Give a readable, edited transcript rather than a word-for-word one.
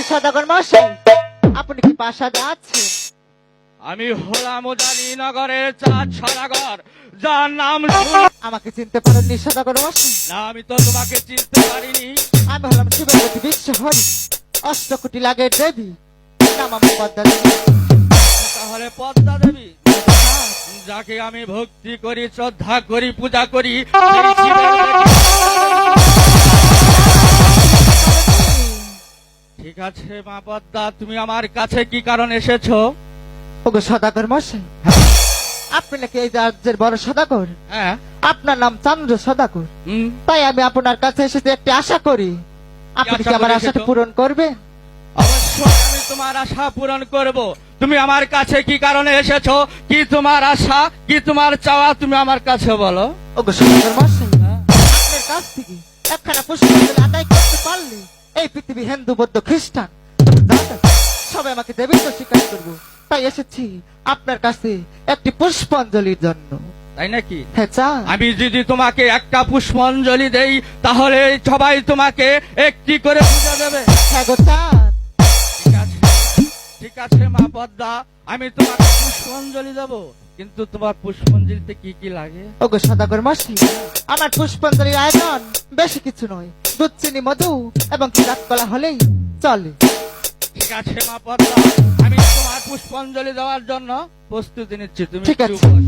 সদাগর মশাই, আপনি কি প্রাসাদে আছেন? আমি হলাম উদানীনগরের চাঁদ সদাগর, যার নাম আমাকে চিনতে পারেননি সদাগর মশাই? না, আমি তো তোমাকে চিনতে পারিনি। আমি হলাম শিবপতি বিশ্ব হরি, অষ্টকোটি লাগের দেবী, নাম আমার পদ্মা দেবী। তাহলে পদ্মা দেবী, যাকে আমি ভক্তি করি, শ্রদ্ধা করি, পূজা করি, সেই শিবের দেবী। ঠিক আছে মা পদ্মা, তুমি আমার কাছে কি কারণ এসেছো? ওগো সদাগর মশাই, আপনি নাকি এই রাজ্যের বড় সদাগর? হ্যাঁ। আপনার নাম চন্দ্র সদাগর। হুম। তাই আমি আপনার কাছে এসেছি একটি আশা করি, আপনি কি আশা আমার করে আশাটা এসেছো? পূরণ করবেন? অবশ্যই আমি তোমার আশা পূরণ করব। তুমি আমার কাছে কি কারণে এসেছো? কি তোমার আশা, কি তোমার চাওয়া, তুমি আমার কাছে বলো। ওগো সদাগর মশাই, আপনার কাছ থেকে একখানা পুষ্পাঞ্জলি আদায় করতে পারলে এই পৃথিবী হিন্দু বৌদ্ধ খ্রিস্টান সবাই আমাকে দেবী তো স্বীকার করবো। তাই এসেছি আপনার কাছে একটি পুষ্পাঞ্জলির জন্য। তাই নাকি? হ্যাঁ চা। আমি যদি তোমাকে একটা পুষ্পাঞ্জলি দেই, তাহলে সবাই তোমাকে একটি করে পূজা দেবে। হ্যাঁ গো চাঁদ। ঠিক আছে, ঠিক আছে মা পদ্মা, আমি তোমাকে পুষ্পাঞ্জলি দেব, কিন্তু তোমার পুষ্পাঞ্জলিতে কি কি লাগে? ওগো সদাগর মশাই, আমার পুষ্পাঞ্জলির আয়োজন বেশি কিছু নয়, দুধ চিনি মধু এবং কিরাত কলা হলেই চলে। ঠিক আছে মা পদ্মা, আমি তোমার পুষ্পাঞ্জলি দেওয়ার জন্য প্রস্তুতি নিচ্ছি। তুমি ঠিক একটু আছে। বসো।